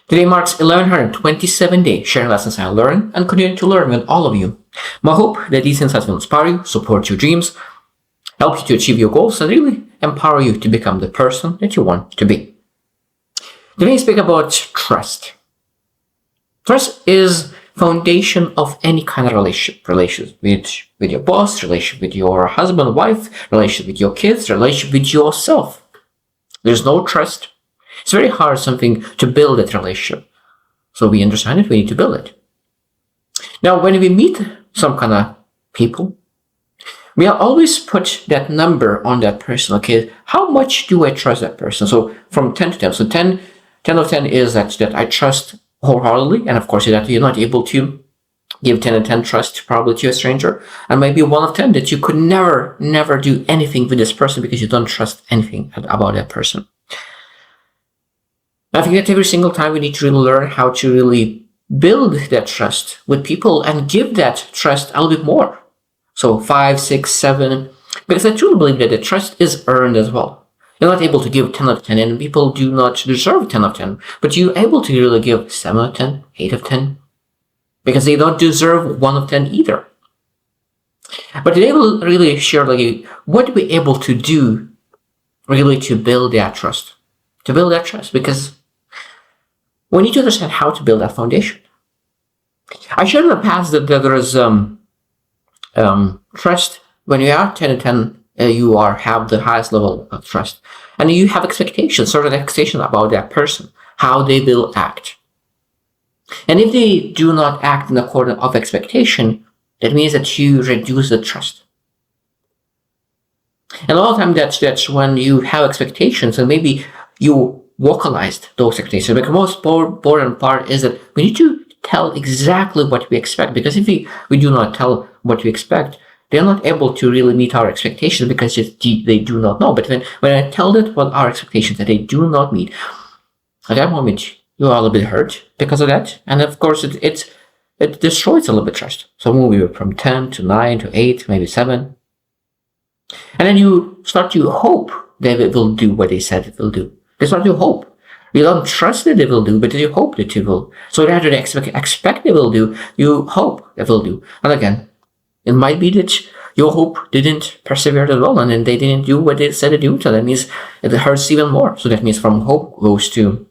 Today marks 1127 days sharing lessons I learned and continue to learn with all of you. My hope that these insights will inspire you, support your dreams, help you to achieve your goals, and really empower you to become the person that you want to be. Today I speak about trust. Trust is foundation of any kind of relationship with your boss, relationship with your husband, wife, relationship with your kids, relationship with yourself. There's no trust. It's very hard something to build that relationship. So we understand it, we need to build it. Now, when we meet some kind of people, we always put that number on that person. Okay, how much do I trust that person? So from 10 to 10. So 10 of 10 is that I trust wholeheartedly. And of course, that you're not able to give 10 of 10 trust probably to a stranger. And maybe 1 of 10 that you could never do anything with this person because you don't trust anything about that person. I think that every single time we need to really learn how to really build that trust with people and give that trust a little bit more. So 5, 6, 7, because I truly believe that the trust is earned as well. You're not able to give 10 out of 10, and people do not deserve 10 out of 10, but you're able to really give 7 out of 10, 8 of 10, because they don't deserve 1 of 10 either. But today we'll really share what we're able to do really to build that trust. Because we need to understand how to build that foundation. I shared in the past that there is trust. When you are 10 to 10, you have the highest level of trust. And you have certain expectations about that person, how they will act. And if they do not act in accordance of expectation, that means that you reduce the trust. And a lot of times that's when you have expectations and maybe you vocalized those expectations. Because the most important part is that we need to tell exactly what we expect. Because if we do not tell what we expect, they're not able to really meet our expectations because they do not know. But when I tell them what our expectations that they do not meet, at that moment you are a little bit hurt because of that. And of course it destroys a little bit trust. So moving from 10 to 9 to 8, maybe 7. And then you start to hope they will do what they said it will do. It's not your hope. You don't trust that they will do, but you hope that they will. So rather than expect they will do, you hope they will do. And again, it might be that your hope didn't persevere as well, and then they didn't do what they said to do. So that means it hurts even more. So that means from hope goes to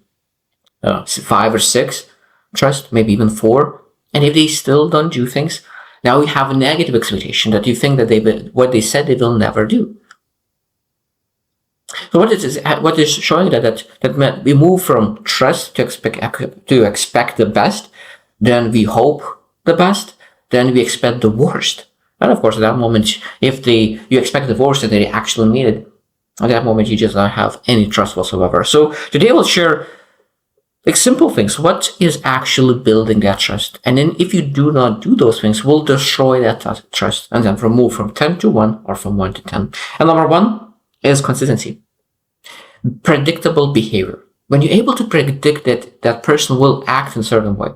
5 or 6, trust, maybe even 4. And if they still don't do things, now we have a negative expectation that you think that what they said they will never do. So what is showing that we move from trust to expect the best, then we hope the best, then we expect the worst. And of course, at that moment, if you expect the worst and they actually mean it, at that moment you just don't have any trust whatsoever. So today we'll share simple things. What is actually building that trust? And then if you do not do those things, we'll destroy that trust and then move from 10 to 1 or from 1 to 10. And number 1 is consistency. Predictable behavior. When you're able to predict that person will act in a certain way,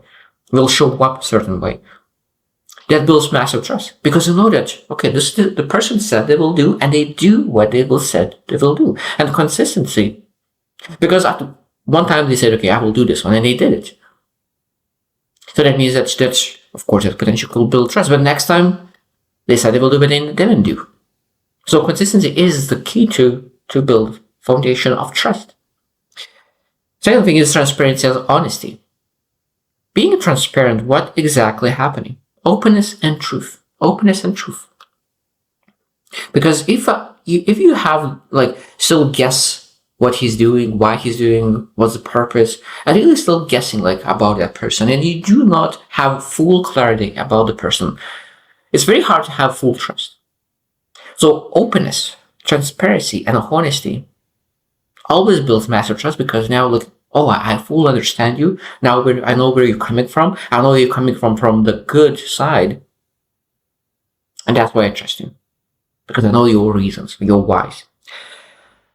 will show up a certain way, that builds massive trust. Because you know that, okay, this is the person said they will do, and they do what they will said they will do. And consistency. Because at one time they said, okay, I will do this one, and they did it. So that means that's of course, that potential could build trust. But next time they said they will do, but they didn't do. So consistency is the key to build foundation of trust. Second thing is transparency and honesty. Being transparent, what exactly happening? Openness and truth. Because if you have still guess what he's doing, why he's doing, what's the purpose, and really still guessing about that person, and you do not have full clarity about the person, it's very hard to have full trust. So openness, transparency, and honesty always builds massive trust, because now I fully understand you. Now I know where you're coming from. I know you're coming from the good side. And that's why I trust you. Because I know your reasons, your whys.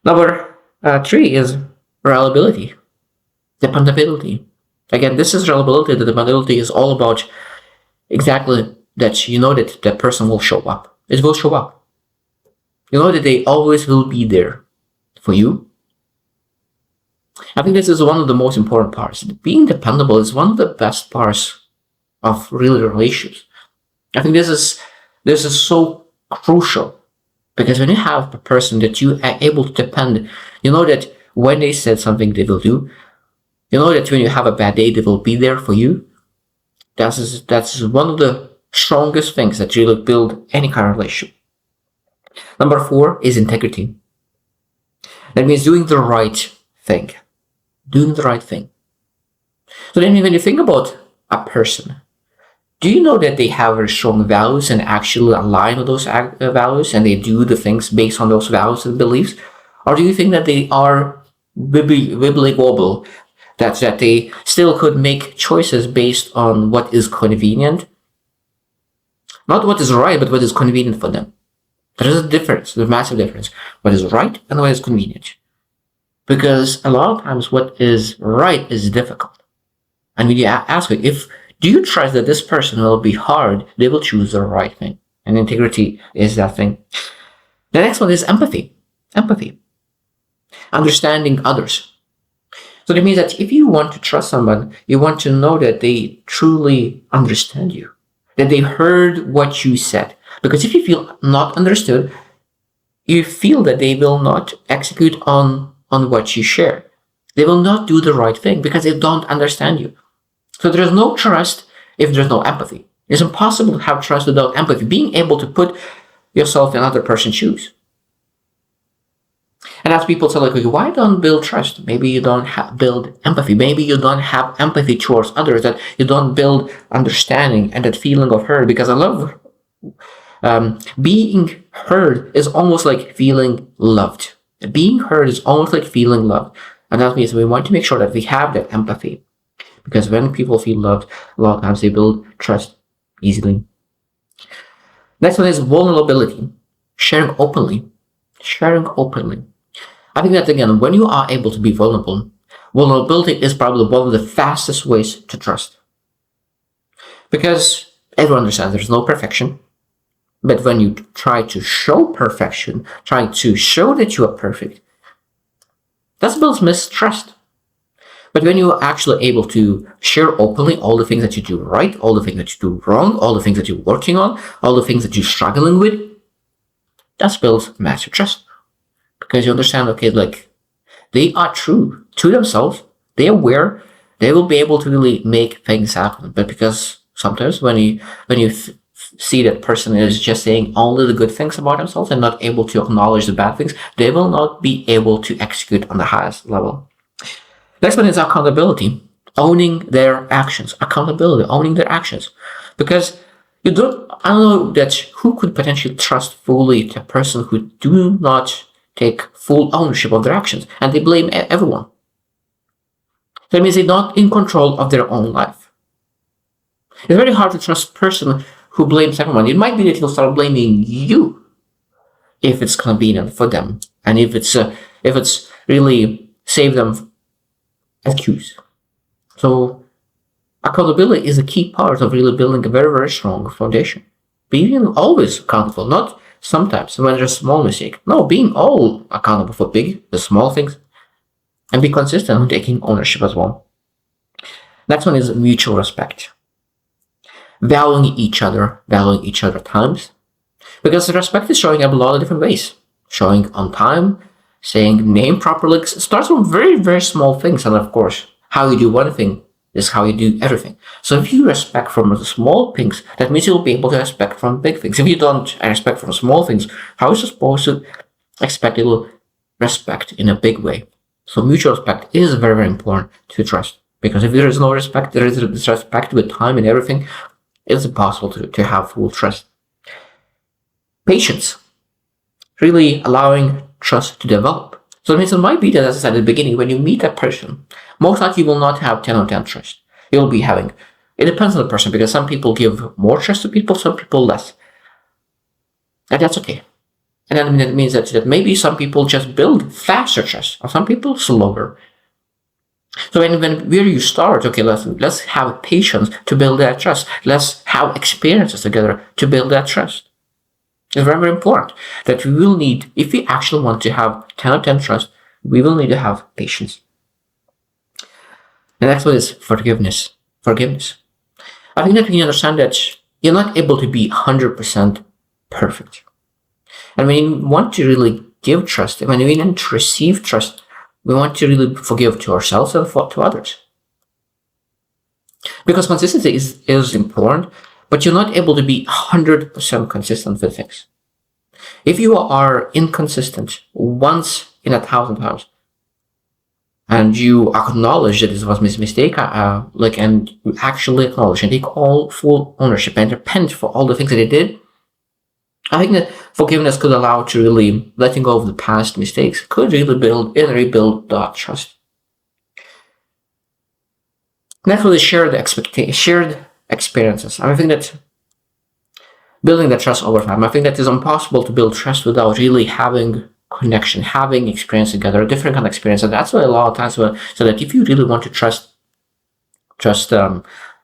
Number 3 is reliability, dependability. Again, this is reliability. The dependability is all about exactly that you know that the person will show up. it will show up. You know that they always will be there for you. I think this is one of the most important parts. Being dependable is one of the best parts of real relationships. I think this is so crucial, because when you have a person that you are able to depend, you know that when they said something they will do. You know that when you have a bad day, they will be there for you. That's one of the strongest things that really build any kind of relationship. Number 4 is integrity. That means doing the right thing. Doing the right thing. So then when you think about a person, do you know that they have very strong values and actually align with those values, and they do the things based on those values and beliefs? Or do you think that they are wibbly wobble, that they still could make choices based on what is convenient? Not what is right, but what is convenient for them. There is a difference, there's a massive difference. What is right and what is convenient. Because a lot of times what is right is difficult. And when you ask it, do you trust that this person will be hard, they will choose the right thing. And integrity is that thing. The next one is empathy. Empathy. Understanding others. So that means that if you want to trust someone, you want to know that they truly understand you, that they heard what you said. Because if you feel not understood, you feel that they will not execute on what you share. They will not do the right thing because they don't understand you. So there is no trust if there's no empathy. It's impossible to have trust without empathy, being able to put yourself in another person's shoes. And as people say, like, why don't build trust? Maybe you don't build empathy. Maybe you don't have empathy towards others, that you don't build understanding and that feeling of heard. Because I love being heard is almost like feeling loved. Being heard is almost like feeling loved. And that means we want to make sure that we have that empathy. Because when people feel loved, a lot of times they build trust easily. Next one is vulnerability. Sharing openly. Sharing openly. I think that, again, when you are able to be vulnerable, vulnerability is probably one of the fastest ways to trust. Because everyone understands there's no perfection. But when you try to show perfection, trying to show that you are perfect, that builds mistrust. But when you are actually able to share openly all the things that you do right, all the things that you do wrong, all the things that you're working on, all the things that you're struggling with, that builds massive trust. Because you understand, okay, like, they are true to themselves, they are aware, they will be able to really make things happen. But because sometimes when you see that person is just saying only the good things about themselves and not able to acknowledge the bad things, they will not be able to execute on the highest level. Next one is accountability. Owning their actions. Accountability, owning their actions. Because I don't know that who could potentially trust fully to a person who do not take full ownership of their actions, and they blame everyone. That means they're not in control of their own life. It's very hard to trust a person who blames everyone. It might be that he'll start blaming you if it's convenient for them, and if it's really save them accused. So accountability is a key part of really building a very, very strong foundation. Being always accountable, not sometimes when there's a small mistake. No, being all accountable for the small things, and be consistent in taking ownership as well. Next one is mutual respect. Valuing each other times. Because respect is showing up a lot of different ways. Showing on time, saying name properly. It starts from very, very small things. And of course, how you do one thing is how you do everything. So if you respect from the small things, that means you'll be able to respect from big things. If you don't respect from small things, how is you supposed to expect you will respect in a big way? So mutual respect is very, very important to trust. Because if there is no respect, there is disrespect with time and everything, it's impossible to have full trust. Patience. Really allowing trust to develop. So it might be that, as I said at the beginning, when you meet a person, most likely you will not have 10 on 10 trust. You'll be having, it depends on the person, because some people give more trust to people, some people less. And that's okay. And then it means that maybe some people just build faster trust, or some people slower. So where you start, okay, let's have patience to build that trust. Let's have experiences together to build that trust. It's very, very important that we will need, if we actually want to have 10 out of 10 trust, we will need to have patience. The next one is forgiveness. Forgiveness. I think that we understand that you're not able to be 100% perfect. And when you want to really give trust, when we want to receive trust, we want to really forgive to ourselves and to others. Because consistency is important, but you're not able to be 100% consistent with things. If you are inconsistent once in 1,000 times, and you acknowledge that this was a mistake, and you actually acknowledge and take all full ownership and repent for all the things that you did, I think that forgiveness could allow to really letting go of the past mistakes, could really build and rebuild that trust. Next was shared experiences. I think that building that trust over time, I think that it's impossible to build trust without really having connection, having experience together, a different kind of experience. And that's why a lot of times, so that if you really want to trust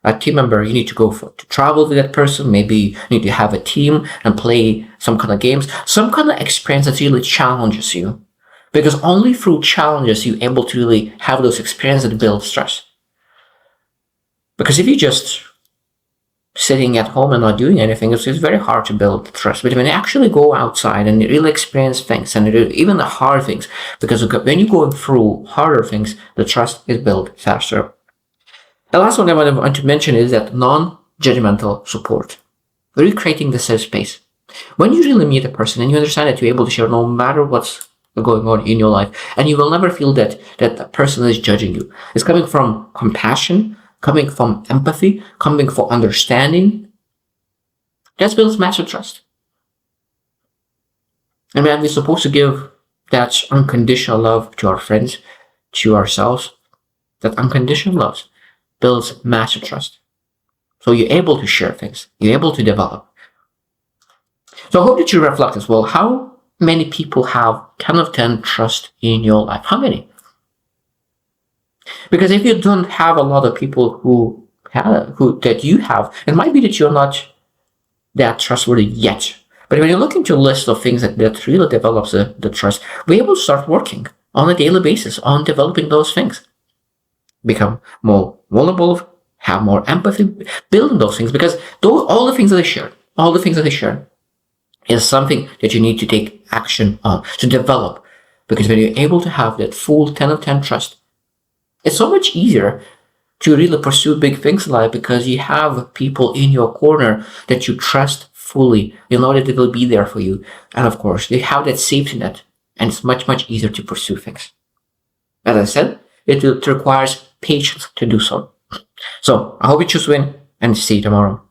a team member, you need to go to travel with that person. Maybe you need to have a team and play some kind of games, some kind of experience that really challenges you. Because only through challenges you're able to really have those experiences that build trust. Because if you just sitting at home and not doing anything, it's very hard to build trust. But when you actually go outside and you really experience things, and even the hard things, because when you go through harder things, the trust is built faster. The last one I want to mention is that non-judgmental support. Really creating the safe space. When you really meet a person and you understand that you're able to share no matter what's going on in your life, and you will never feel that the person is judging you. It's coming from compassion, coming from empathy, coming from understanding. That builds massive trust. And man, we're supposed to give that unconditional love to our friends, to ourselves. That unconditional love builds massive trust. So you're able to share things. You're able to develop. So I hope that you reflect as well. How many people have 10 of 10 trust in your life? How many? Because if you don't have a lot of people who that you have, it might be that you're not that trustworthy yet. But when you look into a list of things that really develops the trust, we're able to start working on a daily basis on developing those things. Become more vulnerable, have more empathy, building those things, because all the things that I shared is something that you need to take action on, to develop. Because when you're able to have that full 10 of 10 trust, it's so much easier to really pursue big things in life because you have people in your corner that you trust fully. You know that they will be there for you. And of course, they have that safety net, and it's much, much easier to pursue things. As I said, it requires patience to do so. So I hope you choose win, and see you tomorrow.